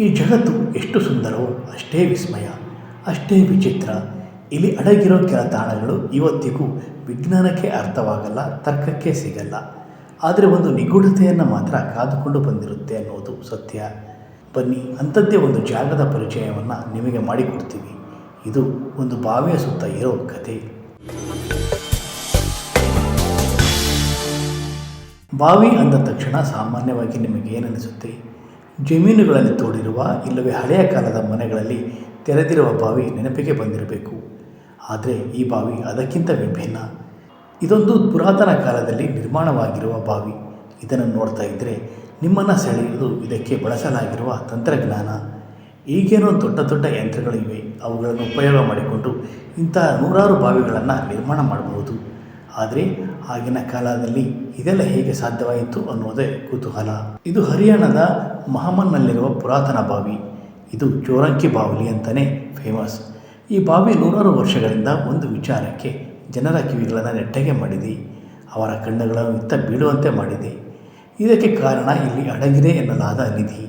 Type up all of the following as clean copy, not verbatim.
ಈ ಜಗತ್ತು ಎಷ್ಟು ಸುಂದರವೋ ಅಷ್ಟೇ ವಿಸ್ಮಯ, ಅಷ್ಟೇ ವಿಚಿತ್ರ. ಇಲ್ಲಿ ಅಡಗಿರೋ ಕೆಲ ತಾಣಗಳು ಇವತ್ತಿಗೂ ವಿಜ್ಞಾನಕ್ಕೆ ಅರ್ಥವಾಗಲ್ಲ, ತರ್ಕಕ್ಕೆ ಸಿಗಲ್ಲ. ಆದರೆ ಒಂದು ನಿಗೂಢತೆಯನ್ನು ಮಾತ್ರ ಕಾದುಕೊಂಡು ಬಂದಿರುತ್ತೆ ಅನ್ನೋದು ಸತ್ಯ. ಬನ್ನಿ, ಅಂಥದ್ದೇ ಒಂದು ಜಾಗದ ಪರಿಚಯವನ್ನು ನಿಮಗೆ ಮಾಡಿಕೊಡ್ತೀವಿ. ಇದು ಒಂದು ಬಾವಿಯ ಸುತ್ತ ಇರೋ ಕತೆ. ಬಾವಿ ಅಂದ ತಕ್ಷಣ ಸಾಮಾನ್ಯವಾಗಿ ನಿಮಗೆ ಏನನಿಸುತ್ತೆ? ಜಮೀನುಗಳಲ್ಲಿ ತೋಡಿರುವ ಇಲ್ಲವೇ ಹಳೆಯ ಕಾಲದ ಮನೆಗಳಲ್ಲಿ ತೆರೆದಿರುವ ಬಾವಿ ನೆನಪಿಗೆ ಬಂದಿರಬೇಕು. ಆದರೆ ಈ ಬಾವಿ ಅದಕ್ಕಿಂತ ವಿಭಿನ್ನ. ಇದೊಂದು ಪುರಾತನ ಕಾಲದಲ್ಲಿ ನಿರ್ಮಾಣವಾಗಿರುವ ಬಾವಿ. ಇದನ್ನು ನೋಡ್ತಾ ಇದ್ದರೆ ನಿಮ್ಮನ್ನು ಸೆಳೆಯುವುದು ಇದಕ್ಕೆ ಬಳಸಲಾಗಿರುವ ತಂತ್ರಜ್ಞಾನ. ಈಗೇನೋ ದೊಡ್ಡ ದೊಡ್ಡ ಯಂತ್ರಗಳಿವೆ, ಅವುಗಳನ್ನು ಉಪಯೋಗ ಮಾಡಿಕೊಂಡು ಇಂತಹ ನೂರಾರು ಬಾವಿಗಳನ್ನು ನಿರ್ಮಾಣ ಮಾಡಬಹುದು. ಆದರೆ ಆಗಿನ ಕಾಲದಲ್ಲಿ ಇದೆಲ್ಲ ಹೇಗೆ ಸಾಧ್ಯವಾಯಿತು ಅನ್ನೋದೇ ಕುತೂಹಲ. ಇದು ಹರಿಯಾಣದ ಮಹಮನ್ನಲ್ಲಿರುವ ಪುರಾತನ ಬಾವಿ. ಇದು ಚೋರಂಕಿ ಬಾವಲಿ ಅಂತಲೇ ಫೇಮಸ್. ಈ ಬಾವಿ ನೂರಾರು ವರ್ಷಗಳಿಂದ ಒಂದು ವಿಚಾರಕ್ಕೆ ಜನರ ಕಿವಿಗಳನ್ನು ನೆಟ್ಟಗೆ ಮಾಡಿದೆ, ಅವರ ಕಣ್ಣುಗಳನ್ನು ಇತ್ತ ಬೀಳುವಂತೆ ಮಾಡಿದೆ. ಇದಕ್ಕೆ ಕಾರಣ ಇಲ್ಲಿ ಅಡಗಿದೆ ಎನ್ನಲಾದ ನಿಧಿ.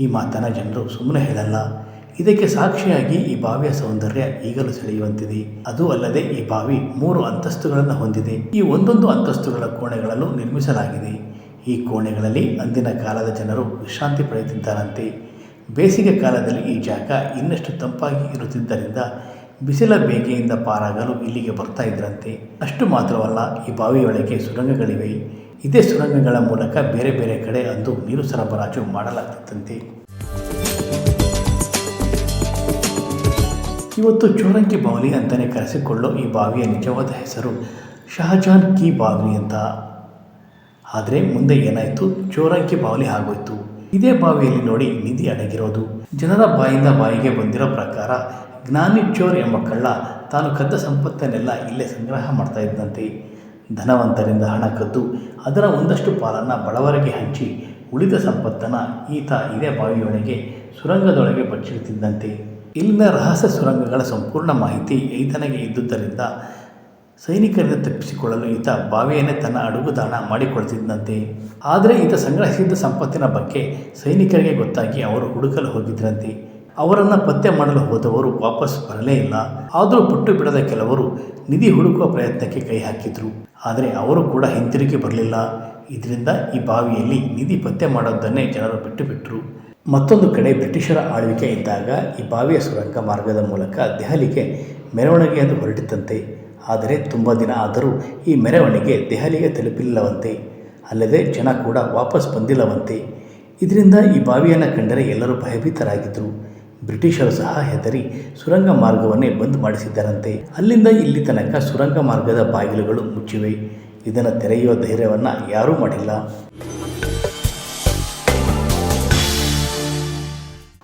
ಈ ಮಾತನ್ನು ಜನರು ಸುಮ್ಮನೆ ಹೇಳಲ್ಲ. ಇದಕ್ಕೆ ಸಾಕ್ಷಿಯಾಗಿ ಈ ಬಾವಿಯ ಸೌಂದರ್ಯ ಈಗಲೂ ಸೆಳೆಯುವಂತಿದೆ. ಅದು ಅಲ್ಲದೆ ಈ ಬಾವಿ 3 ಅಂತಸ್ತುಗಳನ್ನು ಹೊಂದಿದೆ. ಈ ಒಂದೊಂದು ಅಂತಸ್ತುಗಳ ಕೋಣೆಗಳನ್ನು ನಿರ್ಮಿಸಲಾಗಿದೆ. ಈ ಕೋಣೆಗಳಲ್ಲಿ ಅಂದಿನ ಕಾಲದ ಜನರು ವಿಶ್ರಾಂತಿ ಪಡೆಯುತ್ತಿದ್ದಾರಂತೆ. ಬೇಸಿಗೆ ಕಾಲದಲ್ಲಿ ಈ ಜಾಗ ಇನ್ನಷ್ಟು ತಂಪಾಗಿ ಇರುತ್ತಿದ್ದರಿಂದ ಬಿಸಿಲ ಬೇಗೆಯಿಂದ ಪಾರಾಗಲು ಇಲ್ಲಿಗೆ ಬರ್ತಾ ಇದ್ರಂತೆ. ಅಷ್ಟು ಮಾತ್ರವಲ್ಲ, ಈ ಬಾವಿಯೊಳಗೆ ಸುರಂಗಗಳಿವೆ. ಇದೇ ಸುರಂಗಗಳ ಮೂಲಕ ಬೇರೆ ಬೇರೆ ಕಡೆ ಅಂದು ನೀರು ಸರಬರಾಜು ಮಾಡಲಾಗ್ತಿತ್ತಂತೆ. ಇವತ್ತು ಚೋರಂಕಿ ಬಾವಲಿ ಅಂತಲೇ ಕರೆಸಿಕೊಳ್ಳೋ ಈ ಬಾವಿಯ ನಿಜವಾದ ಹೆಸರು ಶಹಜಾನ್ ಕಿ ಬಾವಿ ಅಂತ. ಆದರೆ ಮುಂದೆ ಏನಾಯಿತು? ಚೋರಂಕಿ ಬಾವಲಿ ಆಗೋಯ್ತು. ಇದೇ ಬಾವಿಯಲ್ಲಿ ನೋಡಿ ನಿಧಿ ಅಡಗಿರೋದು. ಜನರ ಬಾಯಿಂದ ಬಾಯಿಗೆ ಬಂದಿರೋ ಪ್ರಕಾರ ಜ್ಞಾನಿ ಚೋರ್ ಎಂಬ ಕಳ್ಳ ತಾನು ಕದ್ದ ಸಂಪತ್ತನ್ನೆಲ್ಲ ಇಲ್ಲೇ ಸಂಗ್ರಹ ಮಾಡ್ತಾ ಇದ್ದಂತೆ. ಧನವಂತರಿಂದ ಹಣ ಕದ್ದು ಅದರ ಒಂದಷ್ಟು ಪಾಲನ್ನು ಬಡವರಿಗೆ ಹಂಚಿ ಉಳಿದ ಸಂಪತ್ತನ್ನು ಈತ ಇದೇ ಬಾವಿಯೊಳಗೆ ಸುರಂಗದೊಳಗೆ ಬಚ್ಚಿಡ್ತಿದ್ದಂತೆ. ಇಲ್ಲಿನ ರಹಸ್ಯ ಸುರಂಗಗಳ ಸಂಪೂರ್ಣ ಮಾಹಿತಿ ಈತನಿಗೆ ಇದ್ದುದರಿಂದ ಸೈನಿಕರಿಂದ ತಪ್ಪಿಸಿಕೊಳ್ಳಲು ಈತ ಬಾವಿಯನ್ನೇ ತನ್ನ ಅಡುಗುದಾಣ ಮಾಡಿಕೊಳ್ತಿದ್ದಂತೆ. ಆದರೆ ಈತ ಸಂಗ್ರಹಿಸಿದ್ದ ಸಂಪತ್ತಿನ ಬಗ್ಗೆ ಸೈನಿಕರಿಗೆ ಗೊತ್ತಾಗಿ ಅವರು ಹುಡುಕಲು ಹೋಗಿದ್ರಂತೆ. ಅವರನ್ನು ಪತ್ತೆ ಮಾಡಲು ಹೋದವರು ವಾಪಸ್ ಬರಲೇ ಇಲ್ಲ. ಆದರೂ ಪಟ್ಟು ಬಿಡದ ಕೆಲವರು ನಿಧಿ ಹುಡುಕುವ ಪ್ರಯತ್ನಕ್ಕೆ ಕೈ ಹಾಕಿದ್ರು. ಆದರೆ ಅವರು ಕೂಡ ಹಿಂತಿರುಗಿ ಬರಲಿಲ್ಲ. ಇದರಿಂದ ಈ ಬಾವಿಯಲ್ಲಿ ನಿಧಿ ಪತ್ತೆ ಮಾಡೋದನ್ನೇ ಜನರು ಬಿಟ್ಟುಬಿಟ್ರು. ಮತ್ತೊಂದು ಕಡೆ ಬ್ರಿಟಿಷರ ಆಳ್ವಿಕೆ ಇದ್ದಾಗ ಈ ಬಾವಿಯ ಸುರಂಗ ಮಾರ್ಗದ ಮೂಲಕ ದೆಹಲಿಗೆ ಮೆರವಣಿಗೆಯನ್ನು ಹೊರಟಿತ್ತಂತೆ. ಆದರೆ ತುಂಬ ದಿನ ಆದರೂ ಈ ಮೆರವಣಿಗೆ ದೆಹಲಿಗೆ ತಲುಪಿಲ್ಲವಂತೆ. ಅಲ್ಲದೆ ಜನ ಕೂಡ ವಾಪಸ್ ಬಂದಿಲ್ಲವಂತೆ. ಇದರಿಂದ ಈ ಬಾವಿಯನ್ನು ಕಂಡರೆ ಎಲ್ಲರೂ ಭಯಭೀತರಾಗಿದ್ದರು. ಬ್ರಿಟಿಷರು ಸಹ ಹೆದರಿ ಸುರಂಗ ಮಾರ್ಗವನ್ನೇ ಬಂದ್ ಮಾಡಿಸಿದ್ದರಂತೆ. ಅಲ್ಲಿಂದ ಇಲ್ಲಿ ತನಕ ಸುರಂಗ ಮಾರ್ಗದ ಬಾಗಿಲುಗಳು ಮುಚ್ಚಿವೆ. ಇದನ್ನು ತೆರೆಯುವ ಧೈರ್ಯವನ್ನು ಯಾರೂ ಮಾಡಿಲ್ಲ.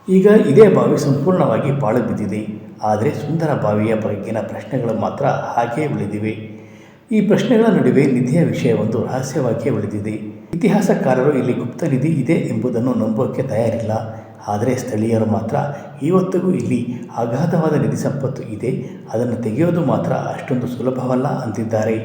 ಈಗ ಇದೇ ಬಾವಿ ಸಂಪೂರ್ಣವಾಗಿ ಪಾಳು ಬಿದ್ದಿದೆ. ಆದರೆ ಸುಂದರ ಬಾವಿಯ ಬಗೆಗಿನ ಪ್ರಶ್ನೆಗಳು ಮಾತ್ರ ಹಾಗೇ ಉಳಿದಿವೆ. ಈ ಪ್ರಶ್ನೆಗಳ ನಡುವೆ ನಿಧಿಯ ವಿಷಯ ಒಂದು ರಹಸ್ಯವಾಗಿಯೇ ಉಳಿದಿದೆ. ಇತಿಹಾಸಕಾರರು ಇಲ್ಲಿ ಗುಪ್ತ ನಿಧಿ ಇದೆ ಎಂಬುದನ್ನು ನಂಬೋಕ್ಕೆ ತಯಾರಿಲ್ಲ. ಆದರೆ ಸ್ಥಳೀಯರು ಮಾತ್ರ ಇವತ್ತಿಗೂ ಇಲ್ಲಿ ಅಗಾಧವಾದ ನಿಧಿ ಸಂಪತ್ತು ಇದೆ, ಅದನ್ನು ತೆಗೆಯೋದು ಮಾತ್ರ ಅಷ್ಟೊಂದು ಸುಲಭವಲ್ಲ ಅಂತಿದ್ದಾರೆ.